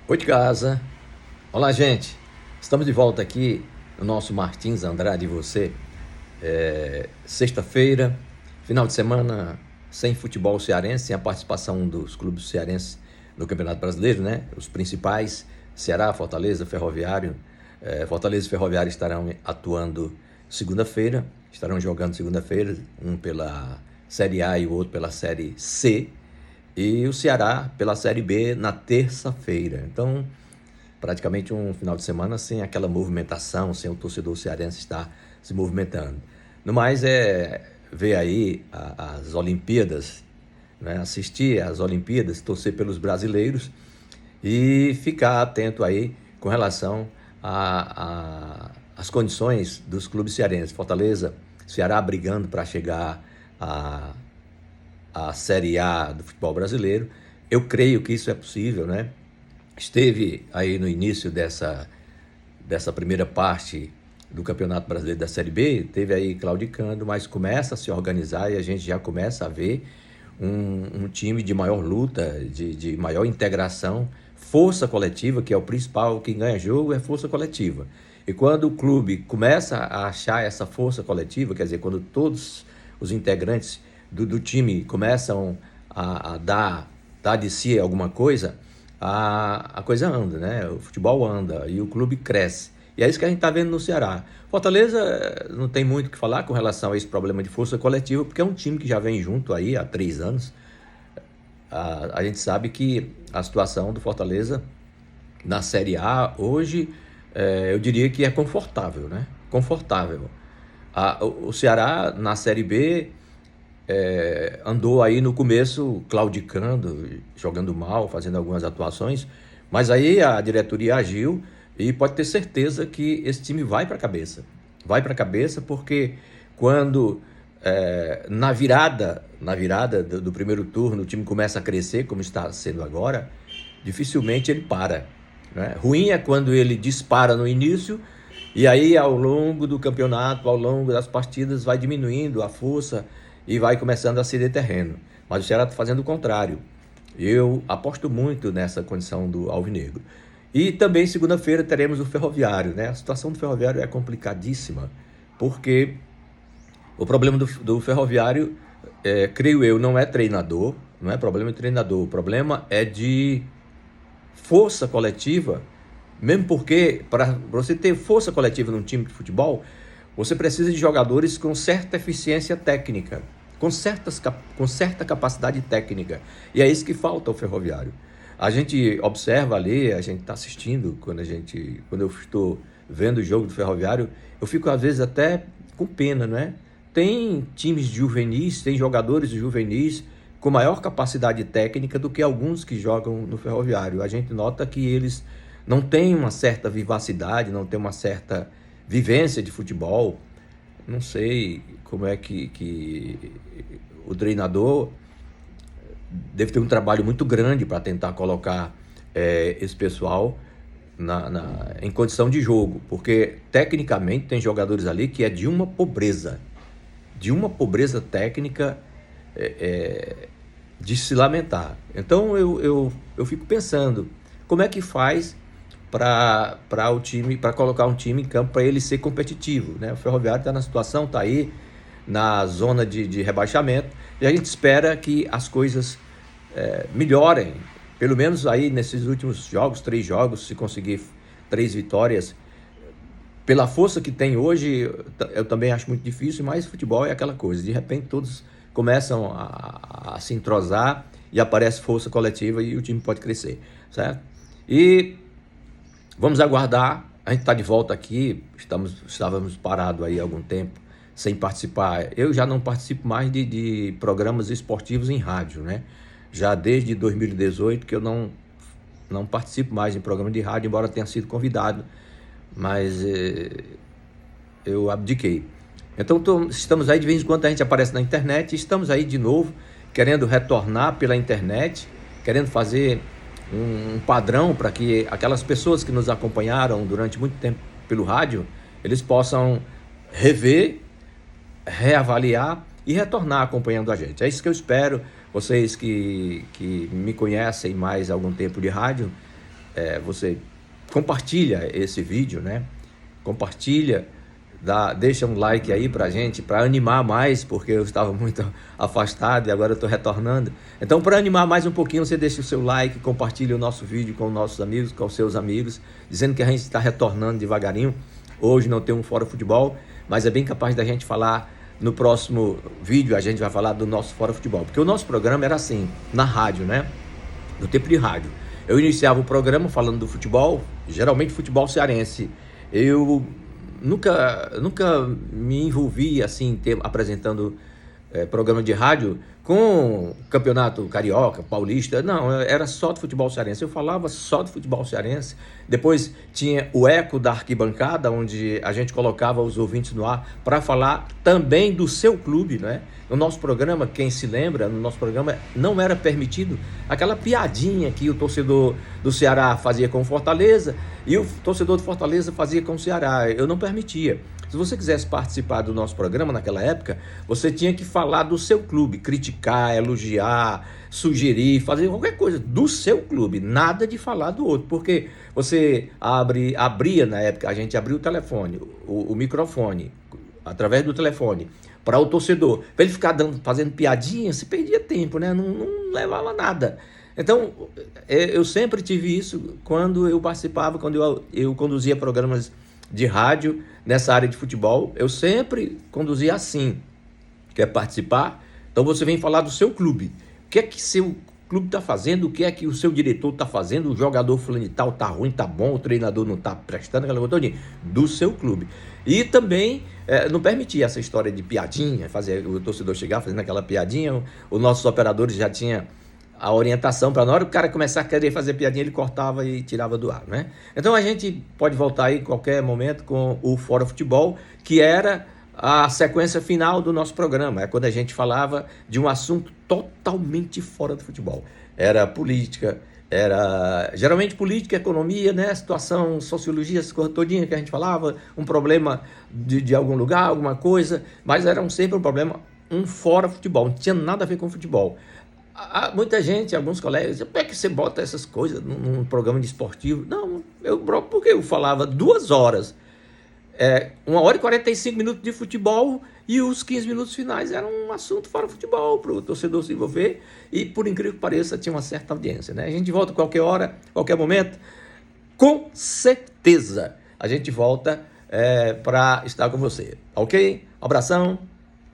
Oi de casa. Olá, gente. Estamos de volta aqui no nosso Martins Andrade e você. Sexta-feira, final de semana sem futebol cearense, sem a participação dos clubes cearenses no Campeonato Brasileiro, né? Os principais, Ceará, Fortaleza, Ferroviário. Fortaleza e Ferroviário estarão atuando segunda-feira, estarão jogando segunda-feira, um pela Série A e o outro pela Série C. E o Ceará pela Série B na terça-feira. Então, praticamente um final de semana sem aquela movimentação, sem o torcedor cearense estar se movimentando. No mais, ver aí as Olimpíadas, né? Assistir às Olimpíadas, torcer pelos brasileiros e ficar atento aí com relação às condições dos clubes cearenses. Fortaleza, Ceará brigando para chegar a Série A do futebol brasileiro. Eu creio que isso é possível, né? Esteve aí no início dessa primeira parte do Campeonato Brasileiro da Série B, teve aí claudicando, mas começa a se organizar e a gente já começa a ver um time de maior luta, de maior integração, força coletiva, que é o principal. Quem ganha jogo é força coletiva. E quando o clube começa a achar essa força coletiva, quer dizer, quando todos os integrantes do time começam a dar de si alguma coisa, a coisa anda, né? O futebol anda e o clube cresce. E é isso que a gente está vendo no Ceará. Fortaleza não tem muito o que falar com relação a esse problema de força coletiva, porque é um time que já vem junto aí há 3 anos. A gente sabe que a situação do Fortaleza na Série A hoje, eu diria que é confortável, né? Confortável. O Ceará na Série B andou aí no começo claudicando, jogando mal, fazendo algumas atuações, mas aí a diretoria agiu e pode ter certeza que esse time vai para a cabeça. Vai para a cabeça porque quando na virada do primeiro turno o time começa a crescer, como está sendo agora, dificilmente ele para, né? Ruim é quando ele dispara no início e aí ao longo do campeonato, ao longo das partidas, vai diminuindo a força e vai começando a ceder terreno. Mas o Ceará está fazendo o contrário. Eu aposto muito nessa condição do Alvinegro. E também segunda-feira teremos o Ferroviário, né? A situação do Ferroviário é complicadíssima, porque o problema do Ferroviário, creio eu, não é treinador, não é problema de treinador, o problema é de força coletiva, mesmo porque para você ter força coletiva num time de futebol, você precisa de jogadores com certa eficiência técnica, com certa capacidade técnica. E é isso que falta ao Ferroviário. A gente observa ali, a gente está assistindo, quando eu estou vendo o jogo do Ferroviário, eu fico às vezes até com pena, né? Tem times juvenis, tem jogadores juvenis com maior capacidade técnica do que alguns que jogam no Ferroviário. A gente nota que eles não têm uma certa vivacidade, não têm uma certa vivência de futebol. Não sei como é que o treinador deve ter um trabalho muito grande para tentar colocar esse pessoal em condição de jogo, porque tecnicamente tem jogadores ali que é de uma pobreza técnica, de se lamentar. Então eu fico pensando, como é que faz para colocar um time em campo para ele ser competitivo, né? O Ferroviário está na situação, está aí na zona de rebaixamento, e a gente espera que as coisas melhorem, pelo menos aí nesses últimos jogos, 3 jogos, se conseguir 3 vitórias. Pela força que tem hoje, eu também acho muito difícil, mas futebol é aquela coisa, de repente todos começam a se entrosar e aparece força coletiva e o time pode crescer, certo? E vamos aguardar. A gente está de volta aqui, estávamos parados aí há algum tempo, sem participar. Eu já não participo mais de programas esportivos em rádio, né? Já desde 2018 que eu não participo mais em programa de rádio, embora tenha sido convidado, mas eu abdiquei. Então estamos aí, de vez em quando a gente aparece na internet, estamos aí de novo, querendo retornar pela internet, querendo fazer um padrão para que aquelas pessoas que nos acompanharam durante muito tempo pelo rádio, eles possam rever, reavaliar e retornar acompanhando a gente. É isso que eu espero. Vocês que me conhecem mais há algum tempo de rádio, você compartilha esse vídeo, né? Compartilha, deixa um like aí pra gente, para animar mais, porque eu estava muito afastado e agora eu estou retornando. Então, para animar mais um pouquinho, você deixa o seu like, compartilha o nosso vídeo com os nossos amigos, com os seus amigos, dizendo que a gente está retornando devagarinho. Hoje não tem um Fora Futebol, mas é bem capaz da gente falar no próximo vídeo, a gente vai falar do nosso Fora Futebol, porque o nosso programa era assim, na rádio, né? No tempo de rádio. Eu iniciava o programa falando do futebol, geralmente futebol cearense. Eu nunca me envolvi assim, apresentando programa de rádio com campeonato carioca, paulista. Não, era só do futebol cearense. Eu falava só do futebol cearense. Depois tinha o eco da arquibancada, onde a gente colocava os ouvintes no ar para falar também do seu clube, né? No nosso programa, quem se lembra, no nosso programa não era permitido aquela piadinha que o torcedor do Ceará fazia com o Fortaleza e o torcedor do Fortaleza fazia com o Ceará. Eu não permitia. Se você quisesse participar do nosso programa naquela época, você tinha que falar do seu clube, criticar, elogiar, sugerir, fazer qualquer coisa do seu clube, nada de falar do outro, porque você abria na época, a gente abria o telefone, o microfone, através do telefone, para o torcedor, para ele ficar fazendo piadinha, se perdia tempo, né? Não levava nada. Então, eu sempre tive isso quando eu participava, quando eu conduzia programas de rádio nessa área de futebol. Eu sempre conduzia assim. Quer participar? Então você vem falar do seu clube. O que é que seu clube está fazendo? O que é que o seu diretor está fazendo? O jogador fulano e tal está ruim, está bom, o treinador não está prestando, aquela coisa toda do seu clube. E também não permitia essa história de piadinha, fazer o torcedor chegar fazendo aquela piadinha. Os nossos operadores já tinham a orientação para na hora que o cara começar a querer fazer piadinha, ele cortava e tirava do ar, né? Então a gente pode voltar aí em qualquer momento com o Fora Futebol, que era a sequência final do nosso programa. É quando a gente falava de um assunto totalmente fora do futebol. Era política, era geralmente política, economia, né? Situação, sociologia, essa coisa todinha que a gente falava, um problema de algum lugar, alguma coisa, mas era sempre um problema, um fora futebol, não tinha nada a ver com futebol. Muita gente, alguns colegas, por que você bota essas coisas num programa de esportivo? Não, porque eu falava 2 horas, 1h e 45 minutos de futebol e os 15 minutos finais eram um assunto fora futebol para o torcedor se envolver e, por incrível que pareça, tinha uma certa audiência, né? A gente volta qualquer hora, qualquer momento, com certeza a gente volta para estar com você, ok? Um abração.